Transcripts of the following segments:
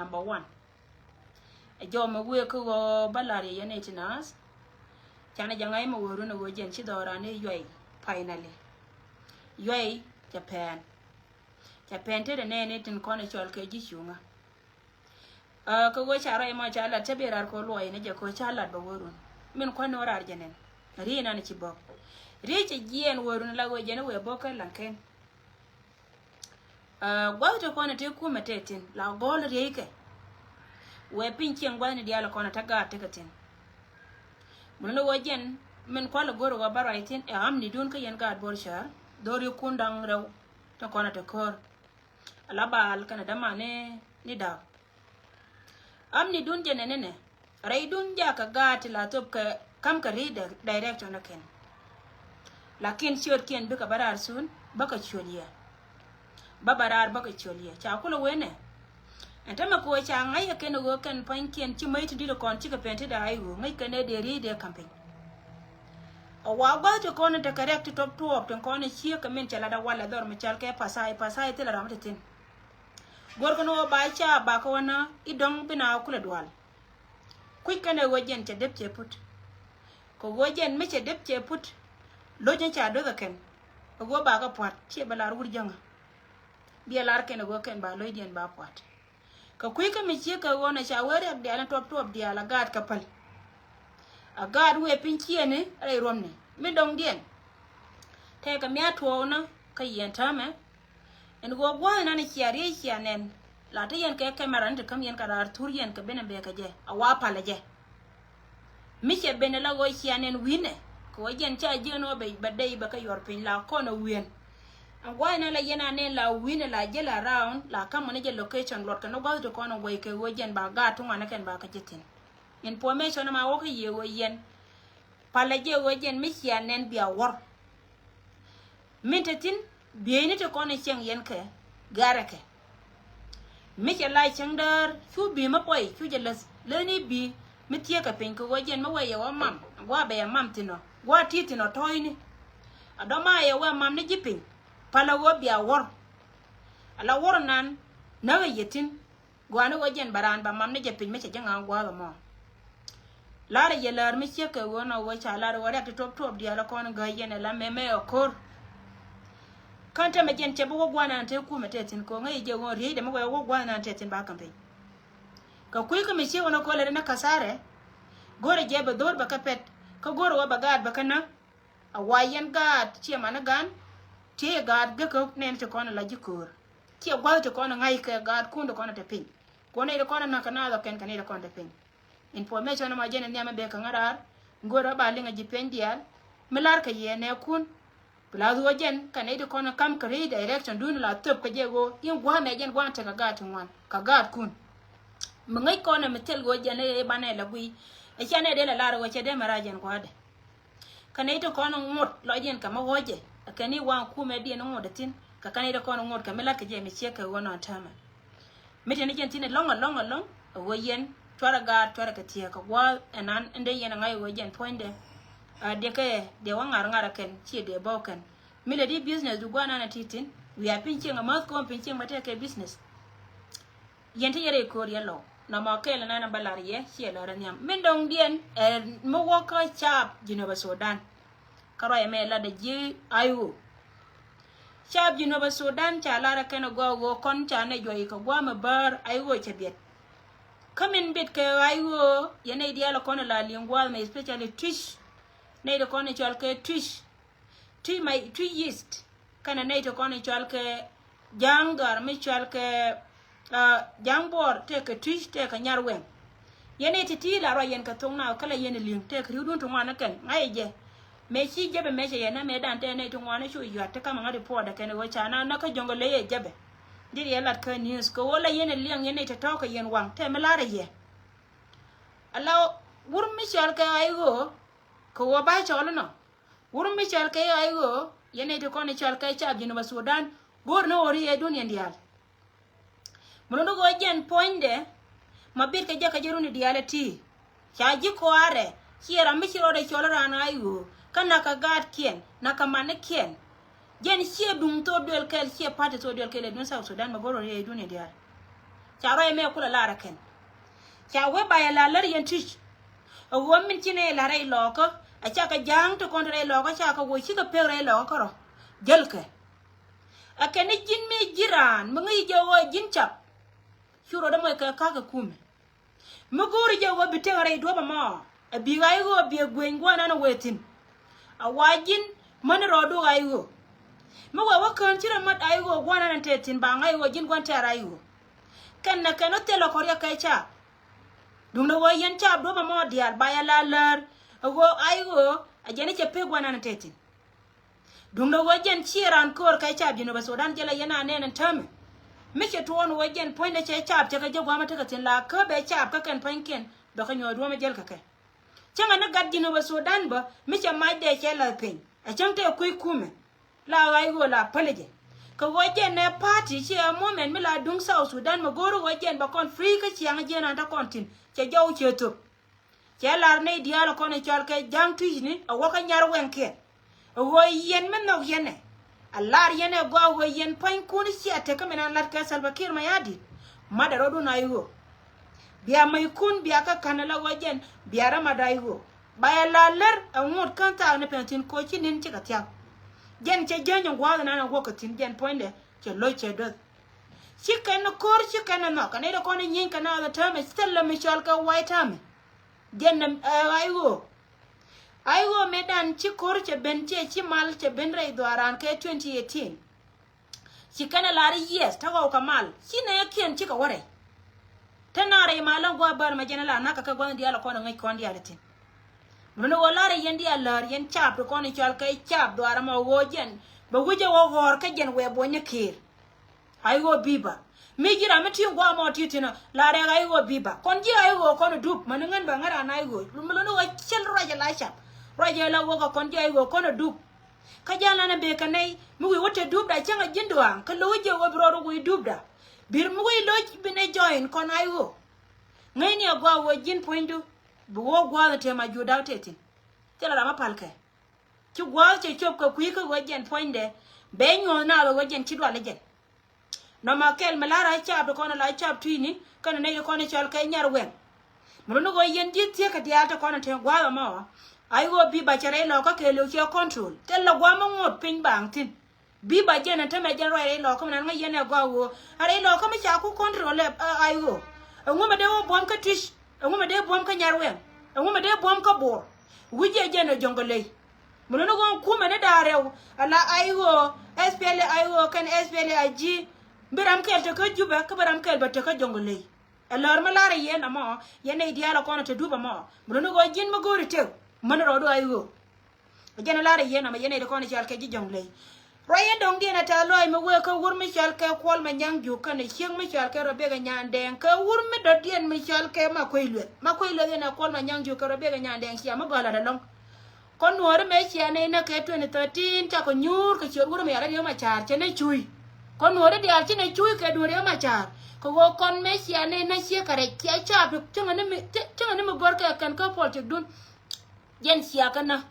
Number one. A job my work go balari yanetinas. Chana jangai ma wuru no wojen chidorane yoi finally. Yoi Japan. Japan te the nene tin kona chol ke jishunga. Ko go chara ma chala taberar ko loy ne je ko chala ba wurun. Min ko no rar jenen. Rina ni chibok. Riche jien wurun la go jene we boka lanken. Gwa to kona te ku matetin la gol rieke. We pinching gwani diala kona taga tekatin. Muno wajen men kwala goro wa baraitin e amni dun ka yen gad borshar dori kundang rew to kona te kor alabal kana damane ni da amni dun jenene rai dun ja ka gat la top ka kam ka reader direction ken lakin short ken bika barar sun baka choliya babarar baka choliya cha kula wene entama ko cha ngai ken go ken pankien chi mai tudi kon chi ka pente da ayu ngai ken de reader campaign wa ba to kon te correct top to kon chi ka men chala da wala dor me chal ke pasai te la ramtetin gor kono ba cha ba ko na idong bina kula dwal quick kana wojen te dep che put ko wojen me che dep che put lo je cha do ken go ba ga pat che bala rur janga bi lar ken go ken ba lo dien ba pat ka quick me che ka wona cha were de ala top de ala gad kapal a gad we pinchie ne ai romne mi dong dien te ka mi atwo na ka yen tame en go gwa na ni chiari chianen la te yen ke kamera nte kam yen karar tur yen ka bene be ka je a wa pala je mi che bene la go chianen wine ko yen cha je no be badai ba ka yor pin la ko no wien a gwa na la yen ane la wine la je la round la kam ne je location lot ka no ba to ko no we ke wo yen ba ga tu ngana ken ba ka jetin information ma wo ka ye wo yen pala je wo yen mi chianen bia wor mintetin bieni te kone cheng yen ke garake mi che lai cheng dar chu bi ma poi chu je leni bi mi tie ka pen ko wojen ma we wa mam gwa be mam tino gwa ti tino toini adoma ye wa mam ni jipin pala wo bia wor ala wor nan na we yetin gwa no wojen baran ba mam ni jipin mi che janga gwa ga mo lara ye lar mi che ke wona wo cha lar wo rek top dia la kon ga yen la me okor kanta me jen chebo gwana ante ku metetin ko ngai je won ri de mo go gwana ante tin ba kampe ka kuy ko me che wona ko le na kasare gore je be dor ba kapet ka gore wa bagad ba kana a wayen gad che mana gan te gad ga ko nen te kono la jikur che gwa te kono ngai ka gad kundo kono te pin ko ne de kono na kana da ken kan de kono te pin information ma jen ne ma be ka ngarar gore ba linga jipendial melar ka ye ne kun Plazu wajen kan ede kono kam kare direction dun la top ka jego yin gwa me jen gwa ta ka gat wan ka gat kun mngai kono metel go jen e bana la bui e chane de la lar wache de marajen kwa de kan ede kono ngot lo jen ka ma woje kan ni wan ku me de no ngodatin ka kan ede kono ngot ka mela ka je me cheka wona tama mete ne jen tin long wo yen twara ga twara ka tie ka gwa enan ende yen ngai wo jen poinde de wangar ken chi de boken mile di business du gwana na titin we are pinching a mouth com pinching mate ke business yente yere ko yelo na ma kele na balariye chi la ranyam min dong dien mo woka chap Genova Sudan karo e me la de ji ayu chap Genova Sudan cha la ra ken go kon cha ne joyi ko gwa ma bar ayu che biet kamin bit ke ayu yene diala kono la lingwa me especially Twitch ne de kone chol ke Twitch twi yeast kana ne to kone chol ke jangar mi chol ke jangbor te ke Twitch te ka nyarwen yene ti la ro yen ka tongna kala yen ling te ka rudun to ngana ken ngai je me chi jebe me je na me dan te ne to ngana shu yu te kama ngade po da ken wo chana na ka jongole ye jebe diri lat ka news ko wala yen ling yene te to ka yen wang te me la re ye ala wur mi chol ke ayo ko wa ba cholo no wurum mi chal kay ayo yene to kono chal kay chab Genova Sudan gor no ori e dunia ndial muno go jen poinde mabir ka jaka jeruni dialati chaji ko are kiera mi chiro de cholo rana ayo kana ka gad kien na ka mane kien jen sie dum to duel kel sie pate to duel kel dun South Sudan magoro e dunia ndial cha roi me kula lara ken cha we ba ya la lar yen tich o wo min chine la rai loko a cha ka jang to kon rai loko cha ka wo chi ka pe rai loko ro jel ke a ken jin me jiran mo ngi jo wo jin chap shuro da mo ka ka kume mo gori jo wo bite rai do ba ma a bi ga yo bi gwen gwana na wetin a wajin man ro do ga yo mo wa kan chira mat ay go gwana na tetin ba ngai wo jin gwan ta rai yo kan na kan telo korea kai cha dum no wo yen cha do ba mo dial ba ya la lar go ay go a jeni che pe gwana na tetin dum no wo jen chiran kor kai cha bino ba Sudan jela yana ne nan tam me che to won wo jen point na che cha ka je gwa ma ta ka tin la ka be cha ka kan panken do ka nyodo ma jel ka kai changa na gad jino ba Sudan ba me che ma de che la pen a chang te ku kume la ay go la paleje ka wojen ne party che moment mi la dung South Sudan ma goro wojen ba kon free ka chiang je na ta kontin che jaw che to che lar ne dialo kon chal ke jang tujini a waka nyar wenke wo yen men no yene a lar yene go wo yen pain kun si ate ka mena lar ka Salva Kiir ma yadi madaro do na yo biya mai kun biya ka kanala wojen biya ra madaigo baya la lar a ngot kan ta ne pentin ko chinin che ka tiak jen che jenyo gwa na go ka tin jen poinde che lo che do chicken no kor chicken no ka ne do kon yin ka na da tame stella michal ka white tame jen aigo medan chi kor che ben che chi mal che ben rai doaran ke 2018 chicken la ri yes ta go ka mal shine yakien chi ka ware tanare malan gwa bar ma jen la na ka gwa ndi ala ko ngai ko ndi ala tin no wala re yendi ala yen chap ko ni chal kai chap doara ma wo jen ba wuje wo hor ka jen we bo nyekir aigo biba mi jira meti gwa mo titina la re aigo biba kon ji aigo kon dup manangan ba ngara na aigo lumlo no chel raja la chap raja la wo ka kon ji aigo kon dup ka jala na be kanai mu wi wote dup da changa jindwa ka lo je wo bro ro dup da bir mu wi lo bine join kon aigo ngai ni gwa wo jin pointu bu wo gwa te ma juda tetin tela la ma palke ci gwa che chop ka ku ka wo jen poinde be nyo na wo jen ci do la jen no ma kel melara chap ko na la chap twini kana ne ko ne chal kay nyar wen mo no go yen di tie ka dia ta ko na te gwa ma ai go bi ba chere lo ka ke lo che control tel la gwa mo ngot pin bang tin bi ba je na te me je ro lo ko na ngai yen gwa wo are lo ko me cha ku control ai go ngoma de wo bom ka tish ngoma de bom ka nyar wen ngoma de bom ka bor wuje je na jongole mo no go ku me ne darew ala ai go SPL ai go kan SPL aji biram kel to ko juba ka biram kel batte ka jongole alor malare yen amo yen e diala kono to duba mo muno go jin ma gori tew man ro do ayo jen lare yen ama yen e kono chal ke jongole royen dong dina ta loy me we ka wur mi chal ke kol ma nyang ju kan e chieng mi chal ke robe ga nyanden ka wur mi do dien mi chal ke ma koilwe na kol ma nyang ju ka robe ga nyanden sia ma gola da long kon wor me chia ne na ke 2013 ta ko nyur ka chur wur me ara yo ma char chene chui kon wore di alchi ne chui ke dure ma char ko go kon me sia ne na sia kare chia cha bu chunga ne me bor ka kan ka pol tik dun yen sia kana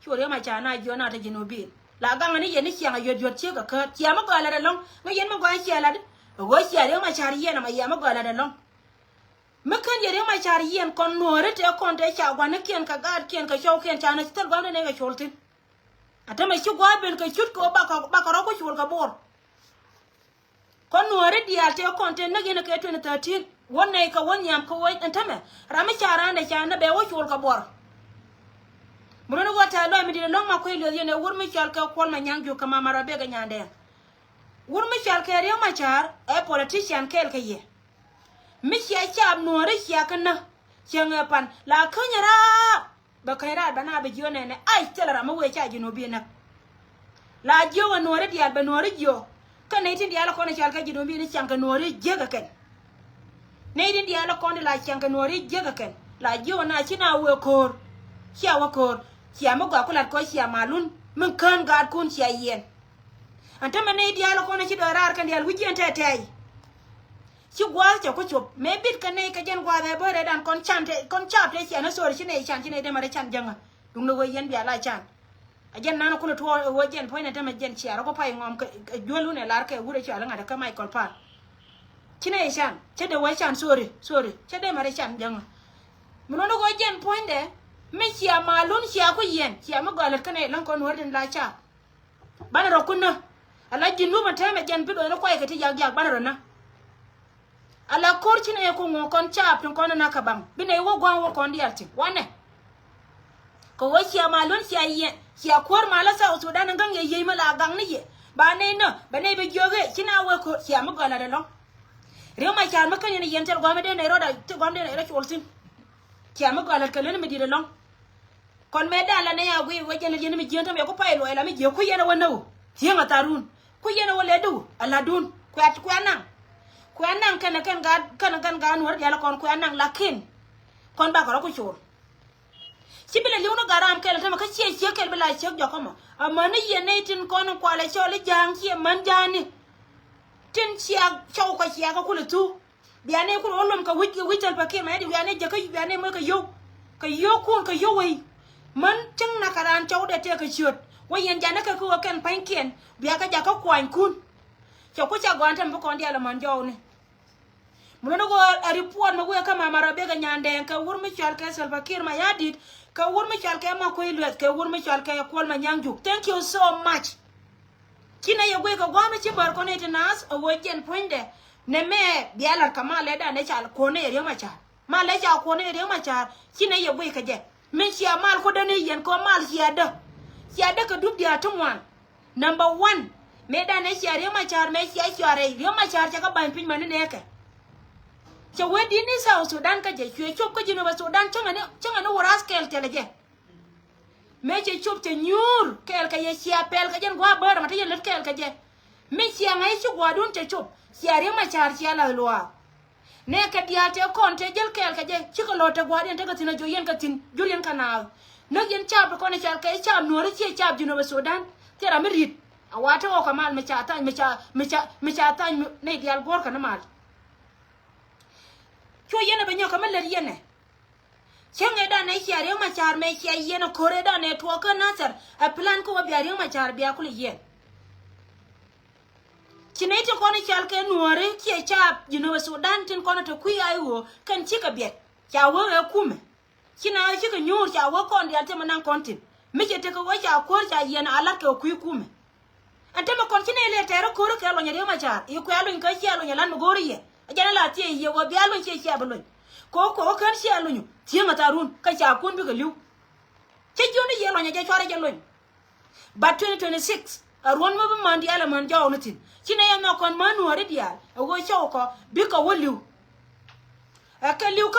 chore ma char na jo na ta jinubi la ga ngani yen sia ga yo che ka chia ma ga la da long ma yen ma ga sia la go sia re ma char yen ma ya ma ga la da long me kan ye ma char yen kon nore te kon te cha gwa ne ken ka ga ken ka show ken cha na tel ga ne ga choltin ata ma chu gwa ben ka chut ko ba ka ro ko chul ka bor kon nore dia te konten na gena ke 2013 wonne ka wonyam ko woy entame rama charande chana be wo chul ka bor muno wata lo mi de long ma ko ile yene wur mi chal ka kol ma nyangju ka mama rabe ga nyande wur mi chal ke re ma char e politician kel ke ye mi sia chab nore sia kana changa pan la kanyara ba kayra bana be jone ne ai tela rama we cha jino bi na la jo nore dia be nore jo kan ne tin dia la kono chal ka jido bi ni chanka nori jega ken ne tin dia la kono la chanka nori jega ken la jiwa na china we kor sia wa kor sia ma gwa kula ko sia malun min kan ga kun sia yen anta ma ne dia la kono chi do rar kan dia wuji ente tay chi gwa cha ko chop me bit kan ne ka jen gwa be bore dan kon chante kon chapte sia na sor chi ne chan chi ne de mare chan janga dum no we yen bia la chan ajen nana kuna to wajen point ta majen ciara ko pai ngom jolu ne lar ke wure ciara ngada ka Michael Park chine shan chede wa shan sorry chede mare shan jang munono go jen point de me chia malun chia ko yen chia ma galat kane lan kon warden la cha bana ro kunna ala jinnu ma tame jen bido na koy kati yag bana ro na ala kor chine ko ngo kon cha pin kon na kabam bine wo gwan wo kon diarti wane ko wo chia malun chia yen chia kor mala sa Sudan ngang ye mala gang ni ye ba ne no ba ne be joge china wo ko chia ma galat de long rew ma cha ma kan ni yen tel gwam de ne ro da gwam de ne ra chulsin chia ma galat kalen me di de long kon me da la ne ya gwi wajel yen mi jenta me ko pay lo la mi je ku yena wono tienga tarun ku yena wole du ala dun ku at ku anang kan ga nur ya la kon ku anang lakin kon ba ko chur sibile liuno garam kel tama ka che kel bela che jo ko ma amane yene tin kon ko la chole jang che man jani tin chia chau ka chia ka kulu tu biane ku olom ka witel pakir ma di biane je ka biane mo ka yo kun ka yo wei man chang na karan chau de te ka chut wa yen jana ka ku kan pankien bia ka ja ka kwan kun cho ku cha gwan tam ko ndi ala man jo ne muno go report ma ku ka ma marabe ga nyande ka wur mi chal ka sal pakir ma yadit ka wur mi chal ka ma ko iluet ka wur mi chal ka kol ma nyangju thank you so much kina ye gwe ka gwa mi ci bar ko ne tinas o wo jen poinde ne me bialar kama le da ne chal ko ne re ma cha ma le cha ko ne re ma cha kina ye gwe ka je min siya mal ko dane yen ko mal siya da ka duk dia tumwan number 1 me da ne siya re ma char me siya re ma char cha ka ban pin man ne ka cha wedi ni sa Sudan ka je chwe chop ko jino ba Sudan changa ne waras kel tele je me je chop te nyur kel ka ye siya pel ka jen gwa bar ma te let kel ka je me siya ngai chu gwa dun te chop siya re ma char siya la loa ne ka dia te kon te jel kel ka je chikolo te gwa den te ka tina jo yen ka tin julian kana no yen chap ko ne chal ka chap no re che chap jino ba Sudan te ra merit awata ko kamal me cha ta ne dial gor kana mal cho yen ba nyo kamal le yen ne chenge da ne siya re ma char me siya yen ko re da ne to ka nasar a plan ko ba re ma char biya kul yen Chinete kono chalke nuore tie chap jino Sudan tin kono to kui ayo kan chika biet cha wo e kume kina chika nyur cha wo kon dia tema nan kontin mije te ko wa cha ko cha yen ala ke kui kume ante ma kon kina ile tero ko ro ke lo nyere ma cha i ku alo nka chi alo nyalan mo gori ye ajana la tie ye wo bi alo chi abalo ko kan chi alo nyu tie mata run ka cha kun bi ga liu che joni ye lo nya je chore je lo ba 2026 arwan ma mandi ala man jaw natin kina ya ma kon manu ari dia go chaw ko bi ka woliu aka liu